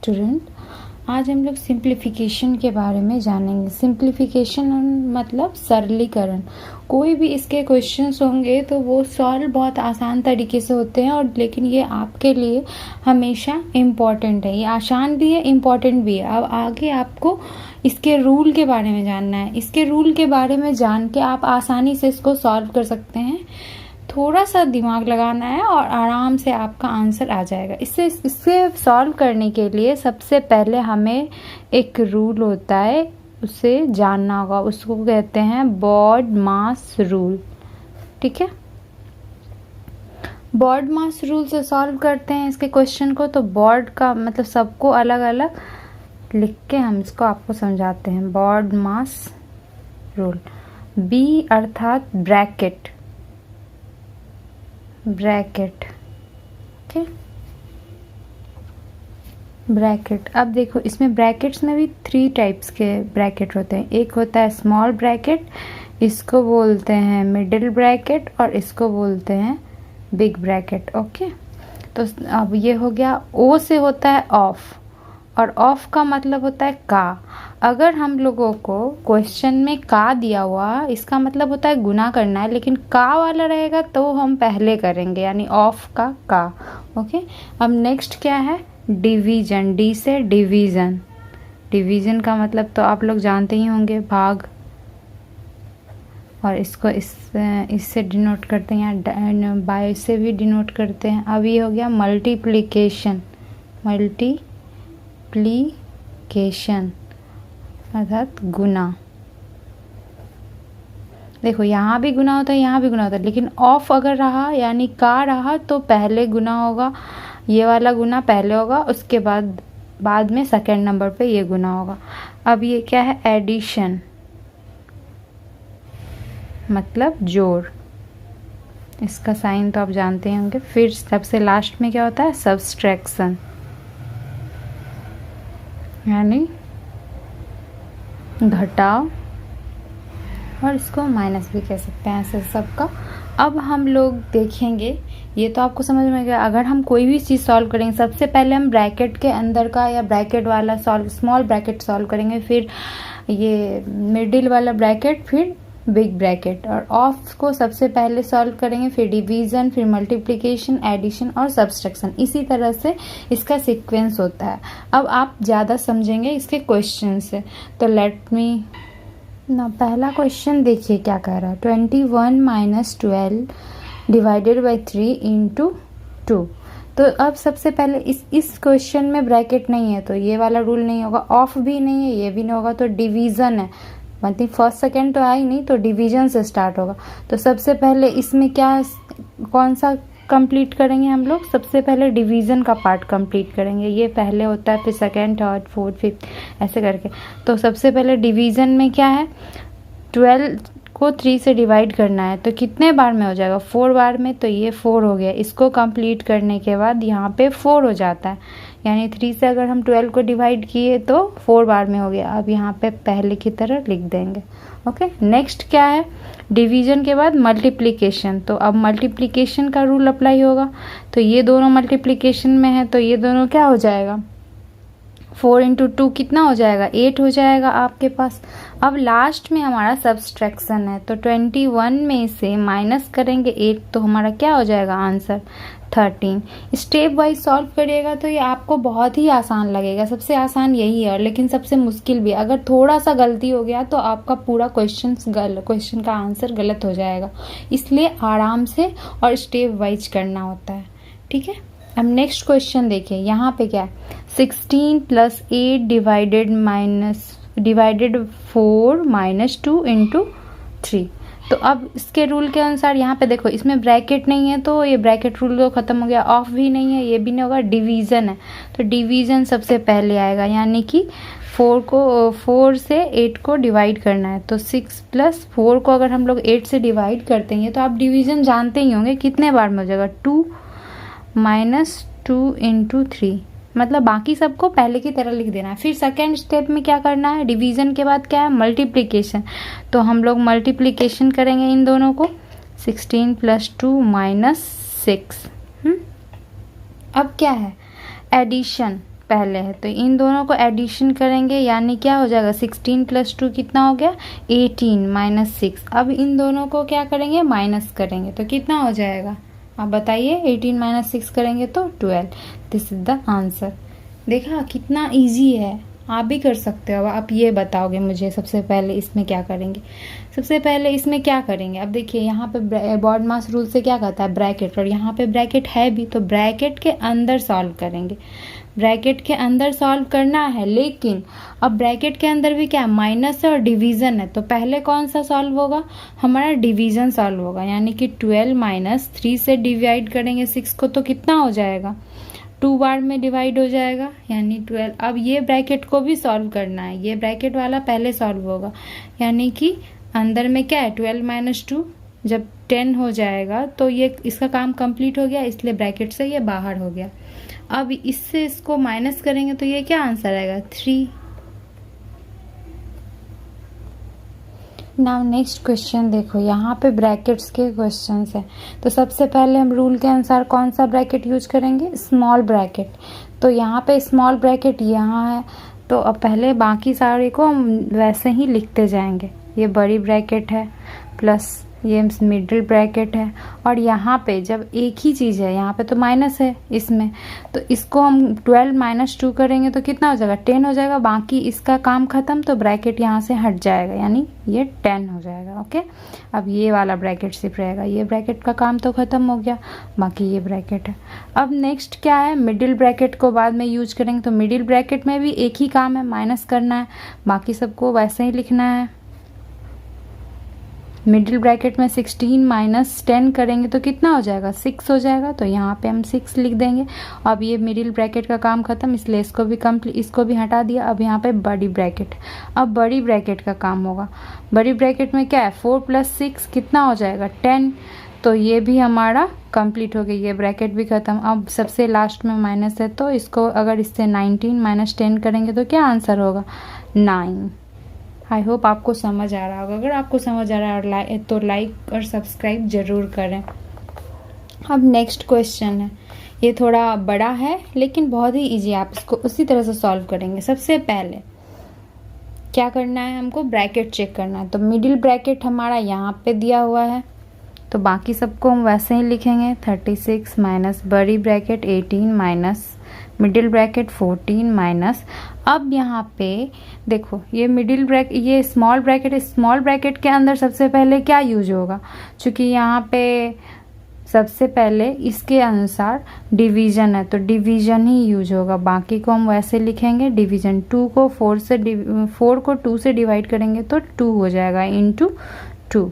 Student, आज हम लोग सिंप्लीफिकेशन के बारे में जानेंगे। सिंप्लीफिकेशन मतलब सरलीकरण। कोई भी इसके क्वेश्चंस होंगे तो वो सॉल्व बहुत आसान तरीके से होते हैं, और लेकिन ये आपके लिए हमेशा इम्पॉर्टेंट है। ये आसान भी है, इम्पॉर्टेंट भी है। अब आगे आपको इसके रूल के बारे में जानना है। इसके रूल के बारे में जान के आप आसानी से इसको सॉल्व कर सकते हैं। थोड़ा सा दिमाग लगाना है और आराम से आपका आंसर आ जाएगा। इससे सॉल्व करने के लिए सबसे पहले हमें एक रूल होता है, उसे जानना होगा। उसको कहते हैं बॉड मास रूल। ठीक है, बॉड मास रूल से सॉल्व करते हैं इसके क्वेश्चन को। तो बॉड का मतलब सबको अलग अलग लिख के हम इसको आपको समझाते हैं। बॉड मास रूल, बी अर्थात ब्रैकेट, ब्रैकेट। ठीक, ब्रैकेट। अब देखो, इसमें ब्रैकेट्स में भी 3 टाइप्स के ब्रैकेट होते हैं। एक होता है स्मॉल ब्रैकेट, इसको बोलते हैं मिडिल ब्रैकेट, और इसको बोलते हैं बिग ब्रैकेट। ओके, तो अब ये हो गया। ओ से होता है ऑफ, और ऑफ का मतलब होता है का। अगर हम लोगों को क्वेश्चन में का दिया हुआ, इसका मतलब होता है गुना करना है, लेकिन का वाला रहेगा तो हम पहले करेंगे, यानी ऑफ का। ओके, अब नेक्स्ट क्या है? डिवीजन। डी से डिवीजन। डिवीजन का मतलब तो आप लोग जानते ही होंगे, भाग। और इसको इससे डिनोट करते हैं, या बाय से भी डिनोट करते हैं। अब ये हो गया मल्टीप्लिकेशन। मल्टीप्लिकेशन अर्थात गुना। देखो, यहाँ भी गुना होता है, यहाँ भी गुना होता है, लेकिन ऑफ अगर रहा यानी का रहा तो पहले गुना होगा। ये वाला गुना पहले होगा, उसके बाद में सेकंड नंबर पे ये गुना होगा। अब ये क्या है? एडिशन, मतलब जोड़। इसका साइन तो आप जानते ही होंगे। फिर सबसे लास्ट में क्या होता है? सब्सट्रैक्शन, यानी घटाव, और इसको माइनस भी कह सकते हैं, ऐसे सबका। अब हम लोग देखेंगे, ये तो आपको समझ में गया। अगर हम कोई भी चीज़ सॉल्व करेंगे, सबसे पहले हम ब्रैकेट के अंदर का या ब्रैकेट वाला स्मॉल ब्रैकेट सॉल्व करेंगे, फिर ये मिडिल वाला ब्रैकेट, फिर बिग ब्रैकेट, और ऑफ को सबसे पहले सॉल्व करेंगे, फिर डिवीजन, फिर मल्टीप्लिकेशन, एडिशन और सब्सट्रैक्शन। इसी तरह से इसका सीक्वेंस होता है। अब आप ज़्यादा समझेंगे इसके क्वेश्चन से, तो लेट मी ना। पहला क्वेश्चन देखिए क्या कह रहा है। 21 - 12 डिवाइडेड बाई 3 इंटू 2। तो अब सबसे पहले इस क्वेश्चन में ब्रैकेट नहीं है, तो ये वाला रूल नहीं होगा। ऑफ भी नहीं है, ये भी नहीं होगा, तो डिवीज़न है। मतलब फर्स्ट सेकंड तो आया ही नहीं, तो डिवीजन से स्टार्ट होगा। तो सबसे पहले इसमें कौन सा कंप्लीट करेंगे हम लोग? सबसे पहले डिवीज़न का पार्ट कंप्लीट करेंगे। ये पहले होता है, फिर सेकंड, थर्ड, फोर्थ, फिफ्थ, ऐसे करके। तो सबसे पहले डिवीज़न में क्या है? 12 को 3 से डिवाइड करना है, तो कितने बार में हो जाएगा? 4 बार में। तो ये 4 हो गया। इसको कंप्लीट करने के बाद यहाँ पे 4 हो जाता है, यानी 3 से अगर हम 12 को डिवाइड किए तो 4 बार में हो गया। अब यहाँ पे पहले की तरह लिख देंगे। ओके, नेक्स्ट क्या है? डिवीजन के बाद मल्टीप्लिकेशन। तो अब मल्टीप्लिकेशन का रूल अप्लाई होगा। तो ये दोनों मल्टीप्लिकेशन में है, तो ये दोनों क्या हो जाएगा? 4 इंटू 2 कितना हो जाएगा? 8 हो जाएगा आपके पास। अब लास्ट में हमारा सब्सट्रैक्शन है, तो 21 में से माइनस करेंगे 8, तो हमारा क्या हो जाएगा आंसर? 13। स्टेप वाइज सॉल्व करिएगा तो ये आपको बहुत ही आसान लगेगा। सबसे आसान यही है, लेकिन सबसे मुश्किल भी। अगर थोड़ा सा गलती हो गया तो आपका पूरा क्वेश्चन का आंसर गलत हो जाएगा। इसलिए आराम से और स्टेप वाइज करना होता है। ठीक है, अब नेक्स्ट क्वेश्चन देखिए। यहाँ पे क्या है? 16 + 8 डिवाइडेड 4 - 2 इंटू 3। तो अब इसके रूल के अनुसार यहाँ पे देखो, इसमें ब्रैकेट नहीं है, तो ये ब्रैकेट रूल तो खत्म हो गया। ऑफ भी नहीं है, ये भी नहीं होगा। डिवीज़न है, तो डिवीज़न सबसे पहले आएगा, यानी कि 4 से 8 को डिवाइड करना है। तो 6 + 4 को अगर हम लोग 8 से डिवाइड करते हैं, तो आप डिवीज़न जानते ही होंगे कितने बार में हो जाएगा? 2 - 2 इंटू 3। मतलब बाकी सबको पहले की तरह लिख देना है। फिर सेकेंड स्टेप में क्या करना है? डिवीज़न के बाद क्या है? मल्टीप्लिकेशन। तो हम लोग मल्टीप्लिकेशन करेंगे इन दोनों को। 16 + 2 - 6। अब क्या है? एडिशन। पहले है, तो इन दोनों को एडिशन करेंगे यानी क्या हो जाएगा 16 + 2 कितना हो गया 18 - 6। अब इन दोनों को क्या करेंगे माइनस करेंगे तो कितना हो जाएगा आप बताइए। 18 - 6 करेंगे तो 12। This is the answer. देखा कितना इजी है, आप भी कर सकते हो। आप ये बताओगे मुझे सबसे पहले इसमें क्या करेंगे। सबसे पहले इसमें क्या करेंगे, अब देखिए यहाँ पे बॉडमास रूल से क्या कहता है ब्रैकेट, और यहाँ पे ब्रैकेट है भी तो ब्रैकेट के अंदर सॉल्व करेंगे। ब्रैकेट के अंदर सॉल्व करना है, लेकिन अब ब्रैकेट के अंदर भी क्या है माइनस है और डिवीजन है, तो पहले कौन सा सॉल्व होगा हमारा डिवीजन सॉल्व होगा, यानी कि 12 - 3 से डिवाइड करेंगे 6 को तो कितना हो जाएगा 2 बार में डिवाइड हो जाएगा यानी 12। अब ये ब्रैकेट को भी सॉल्व करना है, ये ब्रैकेट वाला पहले सॉल्व होगा, यानी कि अंदर में क्या है 12 - 2 जब 10 हो जाएगा तो ये इसका काम कंप्लीट हो गया, इसलिए ब्रैकेट से ये बाहर हो गया। अब इससे इसको माइनस करेंगे तो ये क्या आंसर आएगा 3। नाउ नेक्स्ट क्वेश्चन देखो, यहाँ पे ब्रैकेट्स के क्वेश्चंस है, तो सबसे पहले हम रूल के अनुसार कौन सा ब्रैकेट यूज करेंगे स्मॉल ब्रैकेट। तो यहाँ पे स्मॉल ब्रैकेट यहाँ है, तो अब पहले बाकी सारे को हम वैसे ही लिखते जाएंगे। ये बड़ी ब्रैकेट है प्लस ये मिडिल ब्रैकेट है, और यहाँ पे जब एक ही चीज़ है यहाँ पे तो माइनस है इसमें, तो इसको हम 12 - 2 करेंगे तो कितना हो जाएगा 10 हो जाएगा। बाकी इसका काम ख़त्म तो ब्रैकेट यहाँ से हट जाएगा यानी ये 10 हो जाएगा। ओके, अब ये वाला ब्रैकेट सिर्फ रहेगा, ये ब्रैकेट का काम तो ख़त्म हो गया, बाकी ये ब्रैकेट है। अब नेक्स्ट क्या है मिडिल ब्रैकेट को बाद में यूज करेंगे, तो मिडिल ब्रैकेट में भी एक ही काम है माइनस करना है, बाकी सबको वैसे ही लिखना है। मिडिल ब्रैकेट में 16 - 10 करेंगे तो कितना हो जाएगा 6 हो जाएगा, तो यहाँ पे हम 6 लिख देंगे। अब ये मिडिल ब्रैकेट का काम खत्म, इसलिए इसको भी हटा दिया। अब यहाँ पे बड़ी ब्रैकेट, अब बड़ी ब्रैकेट का काम होगा। बड़ी ब्रैकेट में क्या है 4 + 6 कितना हो जाएगा 10, तो ये भी हमारा कंप्लीट हो गई, ये ब्रैकेट भी खत्म। अब सबसे लास्ट में माइनस है, तो इसको अगर इससे 19 - 10 करेंगे तो क्या आंसर होगा 9। आई होप आपको समझ आ रहा होगा। अगर आपको समझ आ रहा है तो लाइक और सब्सक्राइब जरूर करें। अब नेक्स्ट क्वेश्चन है, ये थोड़ा बड़ा है लेकिन बहुत ही इजी, आप इसको उसी तरह से सॉल्व करेंगे। सबसे पहले क्या करना है हमको ब्रैकेट चेक करना है, तो मिडिल ब्रैकेट हमारा यहाँ पे दिया हुआ है, तो बाकी सबको हम वैसे ही लिखेंगे 36 माइनस बड़ी bracket 18 minus middle bracket 14 minus. अब यहाँ पे देखो ये मिडिल ब्रैकेट ये स्मॉल ब्रैकेट है, स्मॉल ब्रैकेट के अंदर सबसे पहले क्या यूज होगा, क्योंकि यहाँ पे सबसे पहले इसके अनुसार डिवीजन है तो डिवीजन ही यूज होगा, बाकी को हम वैसे लिखेंगे डिवीजन। 4 को 2 से डिवाइड करेंगे तो 2 हो जाएगा इंटू 2,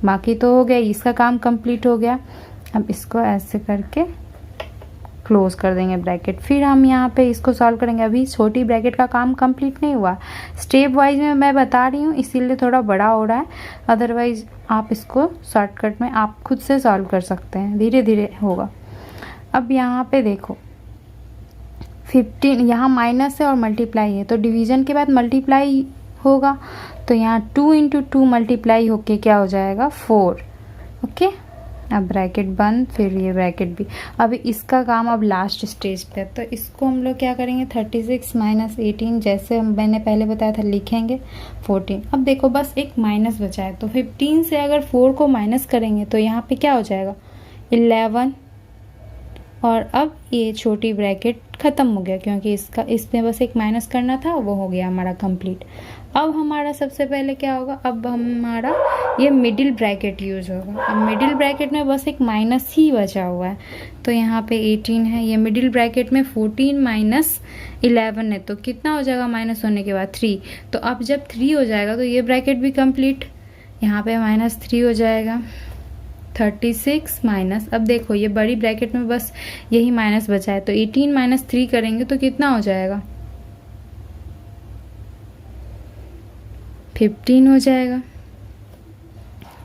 बाकी तो हो गया, इसका काम कंप्लीट हो गया। अब इसको ऐसे करके क्लोज कर देंगे ब्रैकेट, फिर हम यहाँ पे इसको सॉल्व करेंगे। अभी छोटी ब्रैकेट का काम कंप्लीट नहीं हुआ, स्टेप वाइज में मैं बता रही हूँ इसीलिए थोड़ा बड़ा हो रहा है, अदरवाइज आप इसको शॉर्टकट में आप खुद से सॉल्व कर सकते हैं, धीरे धीरे होगा। अब यहाँ पे देखो 15 यहाँ माइनस है और मल्टीप्लाई है, तो डिवीजन के बाद मल्टीप्लाई होगा, तो यहाँ 2 × 2 मल्टीप्लाई होके क्या हो जाएगा 4। ओके, अब ब्रैकेट बंद, फिर ये ब्रैकेट भी। अब इसका काम अब लास्ट स्टेज पे है, तो इसको हम लोग क्या करेंगे 36 माइनस 18 जैसे मैंने पहले बताया था लिखेंगे 14। अब देखो बस एक माइनस बचा है, तो 15 से अगर 4 को माइनस करेंगे तो यहाँ पे क्या हो जाएगा 11, और अब ये छोटी ब्रैकेट ख़त्म हो गया क्योंकि इसमें बस एक माइनस करना था, वो हो गया हमारा कंप्लीट। अब हमारा सबसे पहले क्या होगा, अब हमारा ये मिडिल ब्रैकेट यूज होगा। अब मिडिल ब्रैकेट में बस एक माइनस ही बचा हुआ है, तो यहाँ पे 18 है, ये मिडिल ब्रैकेट में 14 माइनस 11 है, तो कितना हो जाएगा माइनस होने के बाद 3। तो अब जब 3 हो जाएगा तो ये ब्रैकेट भी कंप्लीट, यहाँ पे -3 हो जाएगा 36 माइनस। अब देखो ये बड़ी ब्रैकेट में बस यही माइनस बचा है, तो 18 - 3 करेंगे तो कितना हो जाएगा 15 हो जाएगा।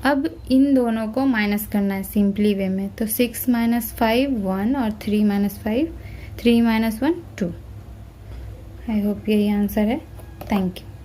अब इन दोनों को माइनस करना है सिंपली वे में, तो 6 - 5 1 और 3 - 5 3 - 1 2। आई होप यही आंसर है। Thank you.